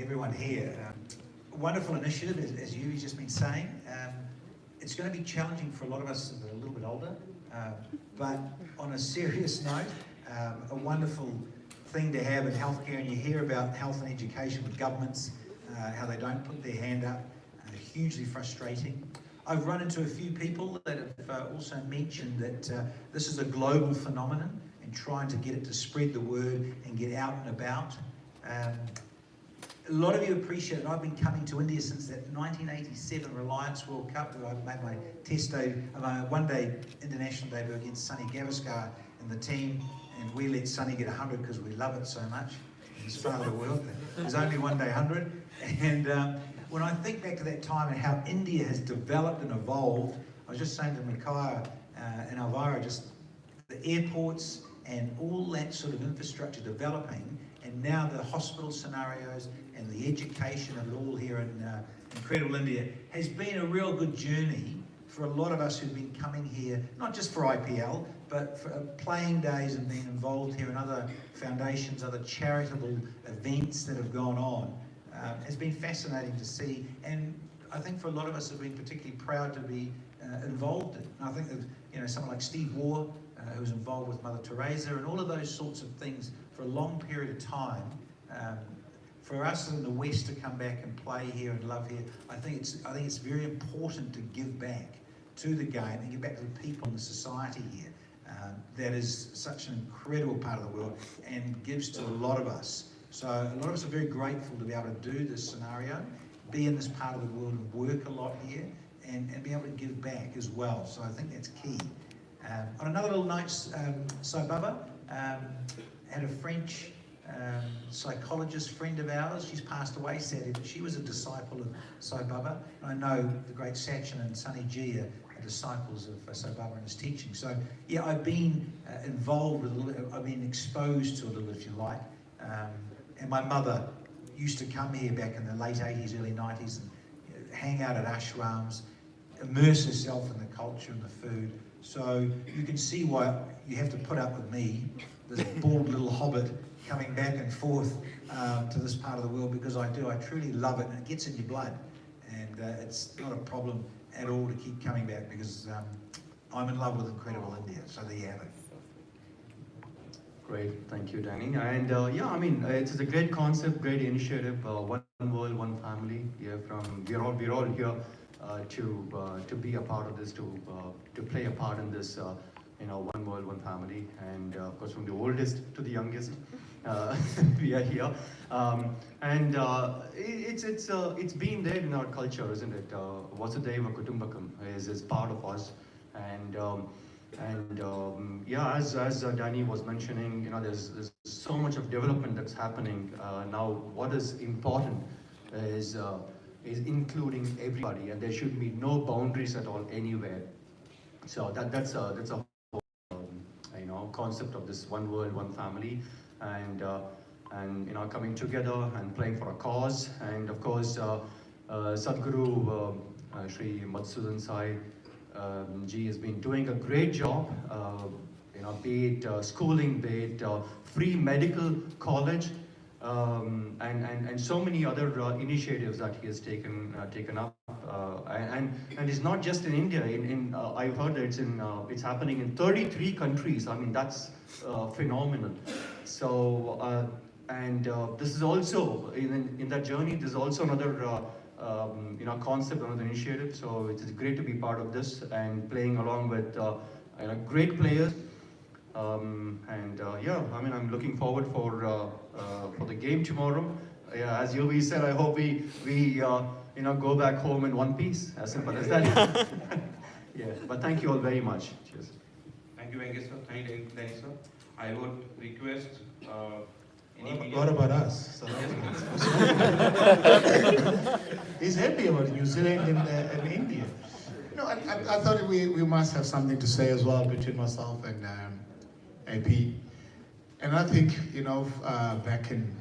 everyone here. Wonderful initiative, as you've just been saying. It's going to be challenging for a lot of us that are a little bit older, but on a serious note, a wonderful thing to have in healthcare, and you hear about health and education with governments, how they don't put their hand up, hugely frustrating. I've run into a few people that have also mentioned that this is a global phenomenon and trying to get it to spread the word and get out and about. A lot of you appreciate it. I've been coming to India since that 1987 Reliance World Cup, where I made my test day, my one-day international debut against Sunny Gavaskar and the team, and we let Sunny get 100 because we love it so much. He's part of the world. There's only one day 100. And when I think back to that time and how India has developed and evolved, I was just saying to Mikaya and Elvira, just the airports and all that sort of infrastructure developing, and now the hospital scenarios and the education of it all here in incredible India has been a real good journey for a lot of us who've been coming here, not just for IPL, but for playing days and being involved here in other foundations, other charitable events that have gone on. It's been fascinating to see, and I think for a lot of us have been particularly proud to be involved in. And I think that someone like Steve Waugh, who was involved with Mother Teresa, and all of those sorts of things for a long period of time. For us in the West to come back and play here and love here, I think it's very important to give back to the game and give back to the people and the society here. That is such an incredible part of the world and gives to a lot of us. So a lot of us are very grateful to be able to do this scenario, be in this part of the world and work a lot here, and be able to give back as well. So I think that's key. On another little note, Sai Baba had a French psychologist friend of ours. She's passed away sadly, but she was a disciple of Sai Baba. And I know the great Sachin and Sunny G are disciples of Sai Baba and his teaching. So yeah, I've been involved with a little, I've been exposed to a little, if you like. And my mother used to come here back in the late 80s, early 90s and hang out at ashrams, immerse herself in the culture and the food. So you can see why you have to put up with me, this bald little hobbit, coming back and forth to this part of the world, because I truly love it, and it gets in your blood. And it's not a problem at all to keep coming back, because I'm in love with incredible India. So there you have it. Great, thank you, Danny. And yeah, I mean, it's a great concept, great initiative. One world, one family. We're all here to be a part of this, to play a part in this, one world, one family. And of course, from the oldest to the youngest, we are here. And it's been there in our culture, isn't it? Vasudhaiva Kutumbakam is part of us. And yeah, as Danny was mentioning, there's so much of development that's happening now. What is important is including everybody, and there should be no boundaries at all anywhere. So that's a whole concept of this one world, one family, and coming together and playing for a cause. And of course, Sadhguru Sri Madhusudan Sai Ji has been doing a great job, be it schooling, be it free medical college, and so many other initiatives that he has taken up, and it's not just in India. I've heard that it's happening in 33 countries. I mean, that's phenomenal. So this is also in that journey. There's also another concept, another initiative. So it is great to be part of this and playing along with great players. Yeah, I mean, I'm looking forward for the game tomorrow. Yeah, as Yuvraj said, I hope we go back home in one piece. As simple as that. Yeah, but thank you all very much. Cheers. Thank you, Venkata sir. Thank you, Danny sir. I would request. What about us? So he's happy about New Zealand and India. No, I thought we must have something to say as well between myself and AP. And I think, back in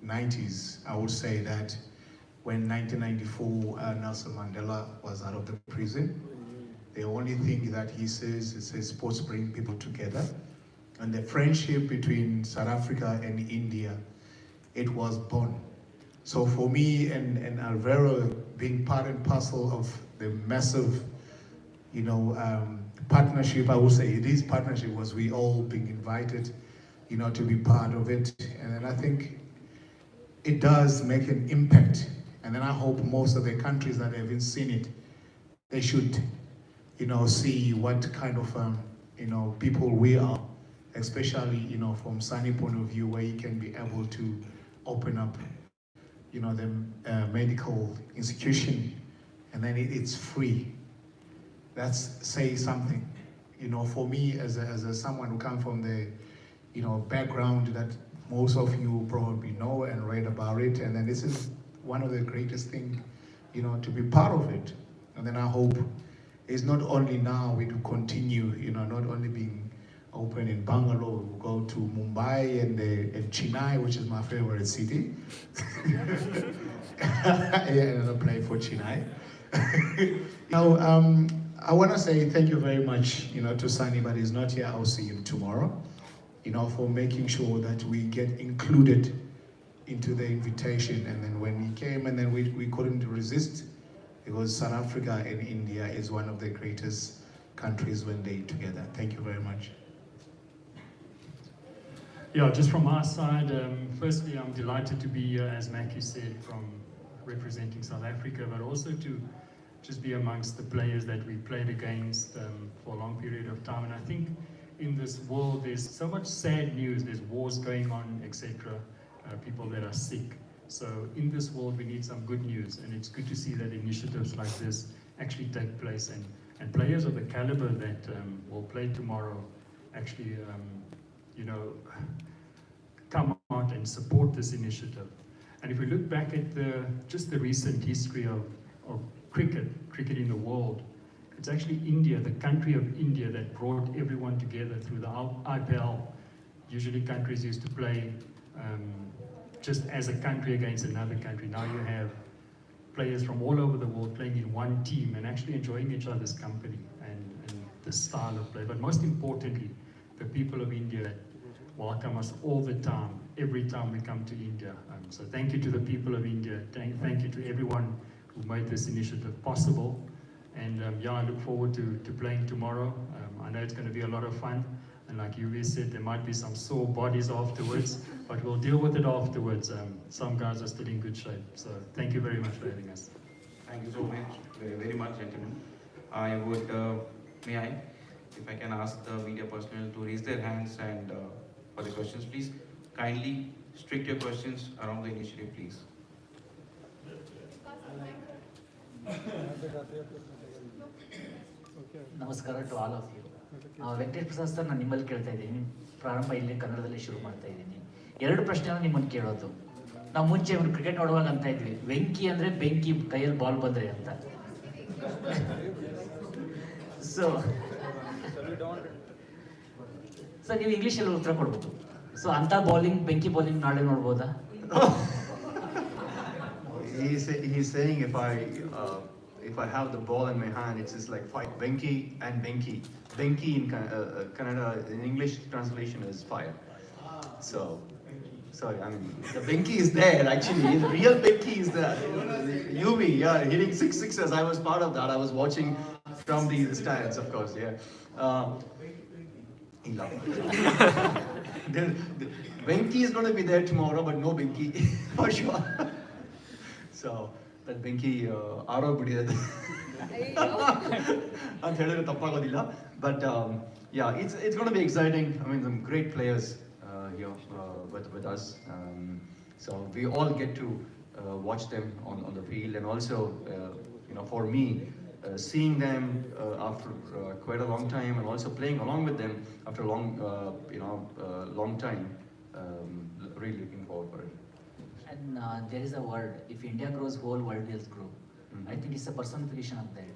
90s, I would say that when 1994 Nelson Mandela was out of the prison, the only thing that he says is sports bring people together. And the friendship between South Africa and India, it was born. So for me and Alvaro being part and parcel of the massive, partnership, I would say it is partnership, was we all being invited, to be part of it. And then I think it does make an impact. And then I hope most of the countries that haven't seen it, they should, see what kind of, people we are, especially, from Sunny point of view, where you can be able to open up, the medical institution, and then it's free. That's say something. For me as someone who comes from the, background that most of you probably know and read about it, and then this is one of the greatest things, to be part of it. And then I hope it's not only now we do continue, not only being open in Bangalore, we'll go to Mumbai and Chennai, which is my favorite city. Yeah, and I play for Chennai. Now, I want to say thank you very much, to Sunny, but he's not here. I'll see him tomorrow, for making sure that we get included into the invitation. And then when he came, and then we couldn't resist, because South Africa and India is one of the greatest countries when they together. Thank you very much. Yeah, just from our side, firstly, I'm delighted to be here, as Mackie said, from representing South Africa, but also to just be amongst the players that we played against for a long period of time. And I think in this world, there's so much sad news. There's wars going on, etc. People that are sick. So in this world, we need some good news, and it's good to see that initiatives like this actually take place, and players of the caliber that will play tomorrow actually, come out and support this initiative. And if we look back at just the recent history of cricket in the world, it's actually India, the country of India, that brought everyone together through the IPL. Usually countries used to play just as a country against another country. Now you have players from all over the world playing in one team and actually enjoying each other's company and the style of play. But most importantly, the people of India welcome us all the time, every time we come to India. So thank you to the people of India. Thank you to everyone who made this initiative possible. And I look forward to playing tomorrow. I know it's going to be a lot of fun. And like Yuvraj said, there might be some sore bodies afterwards, but we'll deal with it afterwards. Some guys are still in good shape. So thank you very much for having us. Thank you so much, very much, gentlemen. I would, if I can ask the media personnel to raise their hands and for the questions, please. Kindly strict your questions around the initiative, please. ನಮಸ್ಕಾರ to all of you. Venkatesh Prasad sir, ನಾನು ನಿಮ್ಮಲ್ಲಿ ಕೇಳ್ತಾ ಇದ್ದೀನಿ, ಪ್ರಾರಂಭ ಇಲ್ಲಿ ಕನ್ನಡದಲ್ಲಿ ಶುರು ಮಾಡ್ತಾ ಇದ್ದೀನಿ. 2 ಪ್ರಶ್ನೆನ ನಿಮ್ಮನ್ನು ಕೇಳೋದು. ನಾವು ಮುಂಚೆ ಒಂದು ಕ್ರಿಕೆಟ್ ನೋಡುವಾಗ ಅಂತ ಇದ್ವಿ, ವೆಂಕಿ ಅಂದರೆ ಬೆಂಕಿ, ಕೈಯಲ್ಲಿ ಬಾಲ್ ಬಂದರೆ ಅಂತ. ಸೊ ನೀವು ಇಂಗ್ಲೀಷಲ್ಲಿ ಉತ್ತರ ಕೊಡ್ಬೋದು. ಸೊ ಅಂಥ ಬೆಂಕಿ ಬೌಲಿಂಗ್ ನಾಳೆ ನೋಡ್ಬೋದಾ? He's saying if I have the ball in my hand, it's just like fight Benki and Benki. Benki in Kannada, in English translation is fire. So, sorry, I mean, the Benki is there actually. The real Benki is there. Yuvi, yeah, hitting 6 sixes. I was part of that. I was watching from the stands, of course, yeah. He loved it. Benki is going to be there tomorrow, but no Benki, for sure. So, that Benki ಆರೋಗ್ಬಿಟ್ಟಿದೆ ಅಂತ ಹೇಳಿದ್ರೆ ತಪ್ಪಾಗೋದಿಲ್ಲ. But yeah, it's going to be exciting. I mean, some great players here with us. So we all get to watch them on the field, and also, for me, seeing them after quite a long time, and also playing along with them after a long time, really looking forward for it. And there is a word, if India grows, whole world will grow. I think it's a personification of that,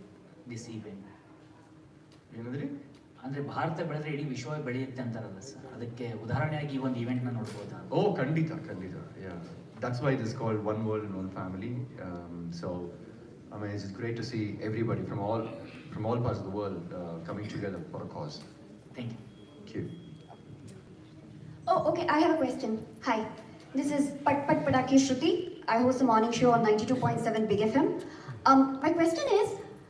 this event. ಏನಂದ್ರಿ? ಅಂದ್ರೆ ಭಾರತ ಬೆಳೆದ್ರೆ ಇಡೀ ವಿಶ್ವ ಬೆಳೆಯುತ್ತೆ ಅಂತಾರಲ್ಲ sir, ಅದಕ್ಕೆ ಉದಾಹರಣೆಯಾಗಿ ಈ ಒಂದು ಇವೆಂಟ್ನ ನೋಡ್ಬೋದಾ? Oh, ಖಂಡಿತ. Yeah, that's why it is called One World and One Family. So, I mean, it's great to see everybody from all parts of the world coming together for a cause. Thank you. Thank you. Oh, okay, I have a question. Hi, this is Pat Pat Padaki Shruti. I host a morning show on 92.7 Big FM. My question is,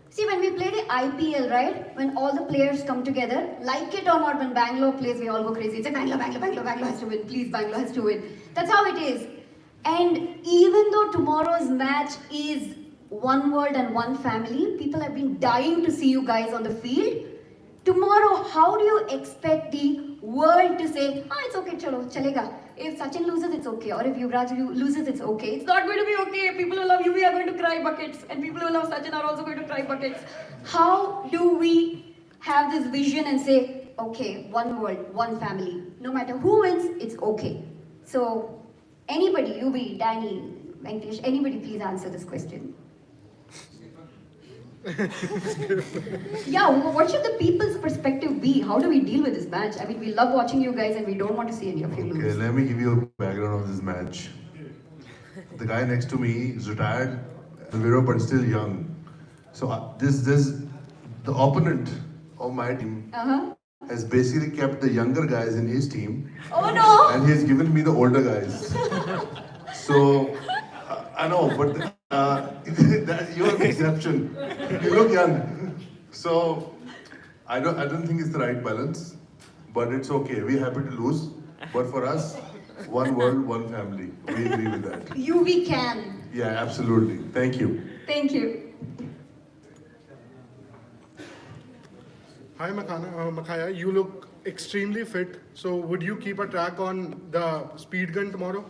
see, when we play the IPL, right, when all the players come together, like it or not, when Bangalore plays, we all go crazy. It's like Bangalore has to win. Please, Bangalore has to win. That's how it is. And even though tomorrow's match is one world and one family, people have been dying to see you guys on the field. Tomorrow, how do you expect the world to say, it's okay, chalo, chalega. If Sachin loses, it's okay. Or if Yuvraj loses, it's okay. It's not going to be okay. People who love Yuvi are going to cry buckets. And people who love Sachin are also going to cry buckets. How do we have this vision and say, okay, one world, one family. No matter who wins, it's okay. So, anybody, Yuvi, Danny, Venkatesh, anybody please answer this question. Yeah, what should the people's perspective be? How do we deal with this match? I mean, we love watching you guys and we don't want to see any of you lose. Okay, let me give you a background of this match. The guy next to me is retired, but still young. So the opponent of my team has basically kept the younger guys in his team. Oh no! And he's given me the older guys. So, I know, but you're an exception. You look young. So, I don't think it's the right balance, but it's okay. We're happy to lose, but for us, one world, one family. We agree with that. We can. Yeah, absolutely. Thank you. Thank you. Hi Makaya, you look extremely fit. So would you keep a track on the speed gun tomorrow?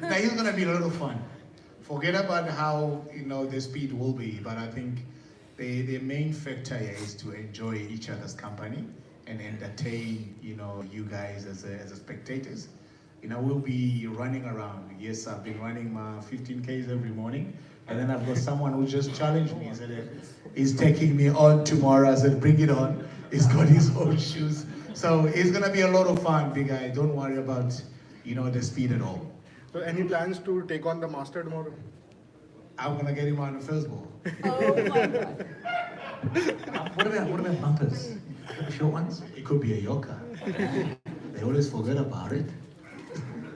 Now it's gonna be a lot of fun. Forget about how the speed will be, but I think the main factor here is to enjoy each other's company and entertain you guys as a spectators. We'll be running around. Yes, I've been running my 15Ks every morning, and then I've got someone who just challenged me and said he's taking me on tomorrow. I said, bring it on. He's got his own shoes. So it's gonna be a lot of fun, big guy. Don't worry about the speed at all. So any plans to take on the master tomorrow? I'm gonna get him on the first ball. Oh my God. What about bumpers? The short ones? It could be a yoker. They always forget about it.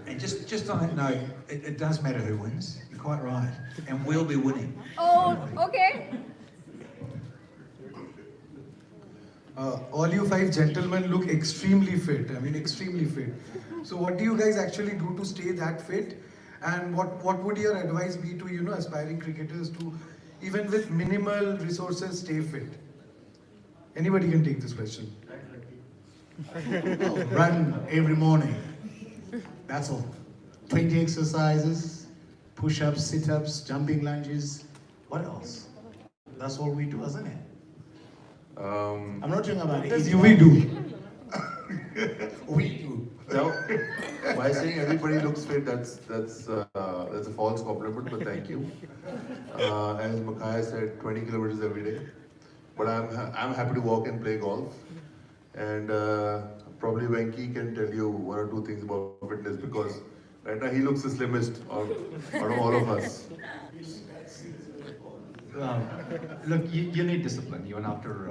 And just on that note, it does matter who wins. You're quite right. And we'll be winning. Oh, okay. All you 5 gentlemen look extremely fit. I mean, extremely fit. So what do you guys actually do to stay that fit? And what would your advice be to, aspiring cricketers to, even with minimal resources, stay fit? Anybody can take this question. Run every morning. That's all. 20 exercises, push-ups, sit-ups, jumping lunges. What else? That's all we do, isn't it? I'm not talking about it. We do. We do. Now, by saying everybody looks fit, that's a false compliment, but thank you. As Makaya said, 20 kilometers every day. But I'm happy to walk and play golf. And probably Venki can tell you 1 or 2 things about fitness, because right now he looks the slimmest out of all of us. Look, you need discipline. Even after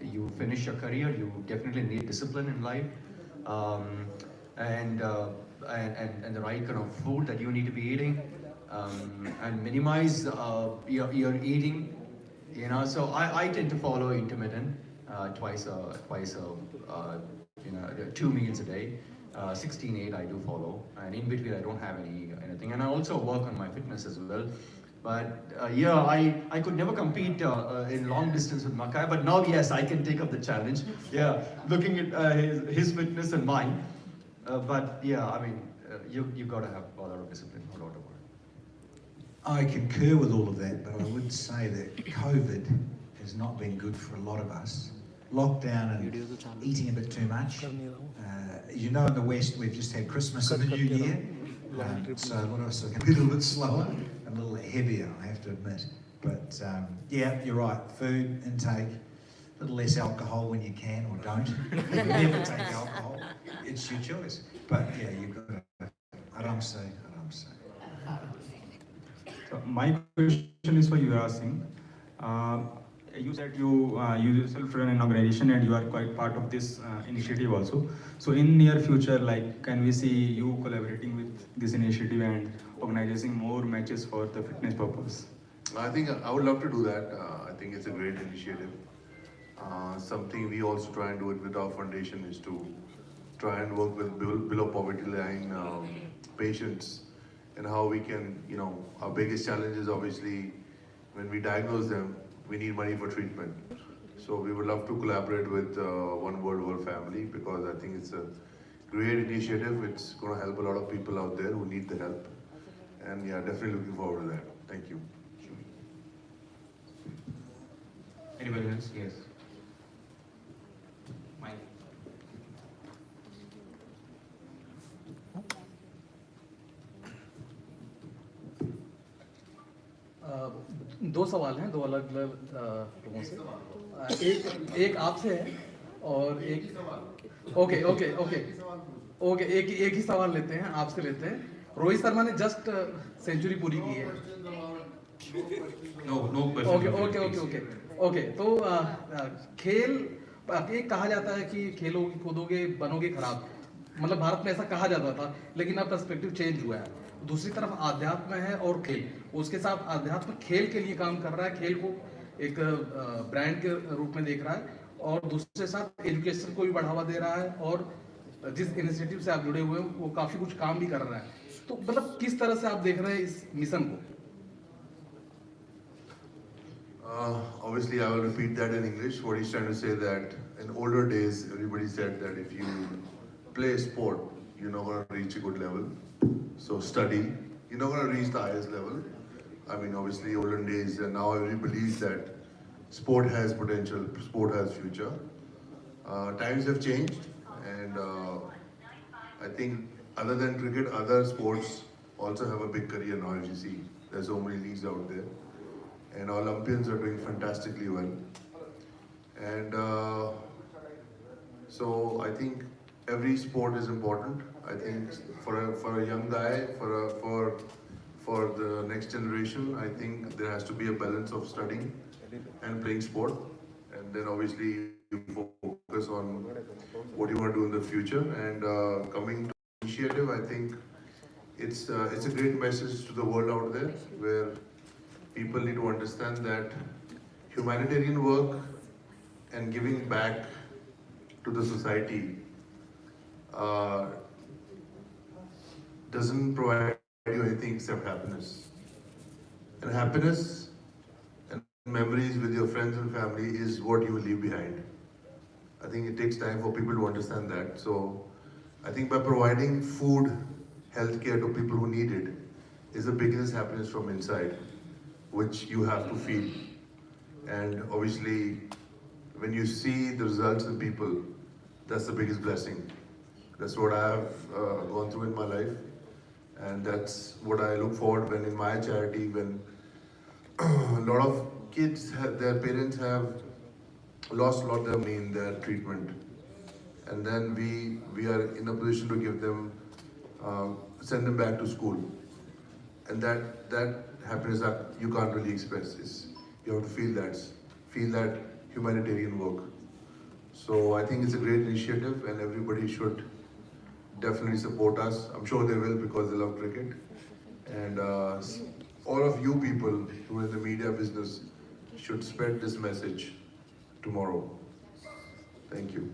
you finish your career, you definitely need discipline in life, and the right kind of food that you need to be eating, and minimize your eating. So I tend to follow intermittent, twice a 2 meals a day. 16/8 I do follow, and in between I don't have anything, and I also work on my fitness as well. But I could never compete in long distance with Makai, but now yes, I can take up the challenge. Yeah, looking at his fitness and mine. But yeah, I mean, you got to have a lot of discipline, no doubt about it. I concur with all of that, but I would say that COVID has not been good for a lot of us. Lockdown and eating a bit too much. In the West, we've just had Christmas and the New Year. So a lot of us are going to be a little bit slower, a little heavier, I have to admit. But yeah, you're right. Food intake, a little less alcohol when you can, or don't. Never take alcohol. It's your choice. But yeah, you've got to. Aram say. So my question is for Yuvraj Singh. you said you yourself run an organization and you are quite part of this initiative also. So in near future, like, can we see you collaborating with this initiative and organizing more matches for the fitness purpose? I think I would love to do that. I think it's a great initiative. Something we also try and do it with our foundation is to try and work with below poverty line patients, and how we can, our biggest challenge is obviously when we diagnose them, we need money for treatment. So we would love to collaborate with One World Family, because I think it's a great initiative. It's going to help a lot of people out there who need the help. And yeah, definitely looking forward to that. Thank you. Anybody else? Yes. Mike. दो सवाल हैं, दो अलग अलग लोगों से। एक आपसे है और एक ओके एक ही सवाल लेते हैं, आपसे लेते हैं। रोहित शर्मा ने जस्ट सेंचुरी पूरी की है। No question. ओके तो खेल, एक कहा जाता है कि खेलोगे कूदोगे बनोगे खराब, मतलब भारत में ऐसा कहा जाता था, लेकिन अब पर्सपेक्टिव चेंज हुआ है। दूसरी तरफ आध्यात्म है और खेल, उसके साथ आध्यात्म खेल के लिए काम कर रहा है, खेल को एक ब्रांड के रूप में देख रहा है, और दूसरे साथ एजुकेशन को भी बढ़ावा दे रहा है, और जिस इनिशिएटिव से आप जुड़े हुए हैं वो काफी कुछ काम भी कर रहा है। तो मतलब किस तरह से आप देख रहे हैं इस मिशन को? Obviously, I will repeat that in English. What he's trying to say that in older days, everybody said that if you play a sport, you're not going to reach a good level. So study, you're not going to reach the highest level. I mean, obviously, olden days, and now everybody believes that sport has potential, sport has future. Times have changed, and I think other than cricket, other sports also have a big career now. As you see, there's so many leagues out there, and Olympians are doing fantastically well. And so I think every sport is important. I think for a young guy, for the next generation, I think there has to be a balance of studying and playing sport, and then obviously you focus on what you want to do in the future. And coming to the initiative, I think it's a great message to the world out there, where people need to understand that humanitarian work and giving back to the society doesn't provide you anything except happiness. And happiness and memories with your friends and family is what you will leave behind. I think it takes time for people to understand that. So I think by providing food, healthcare to people who need it is the biggest happiness from inside, which you have to feel. And obviously, when you see the results in people, that's the biggest blessing. That's what I have gone through in my life, and that's what I look forward when in my charity, when a lot of kids, their parents have lost a lot of their money in their treatment, and then we are in a position to give them, send them back to school, and that happiness that you can't really express. You have to feel that humanitarian work. So I think it's a great initiative, and everybody should definitely support us. I'm sure they will, because they love cricket. And all of you people who are in the media business should spread this message tomorrow. Thank you.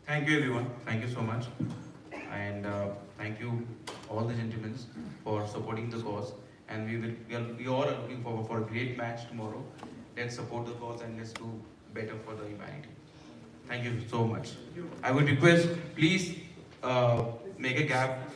Thank you, everyone. Thank you so much. And thank you, all the gentlemen, for supporting the cause. And we all are looking forward for a great match tomorrow. Let's support the cause and let's do better for the humanity. Thank you so much. I would request, please make a gap